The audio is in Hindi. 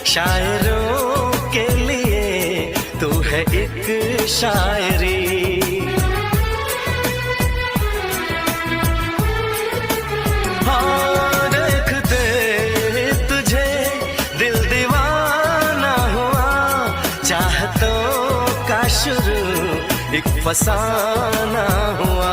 शायरों के लिए तू है एक शायरी। हाँ देखते तुझे दिल दीवाना हुआ, चाहतों का शुरू एक फसाना हुआ।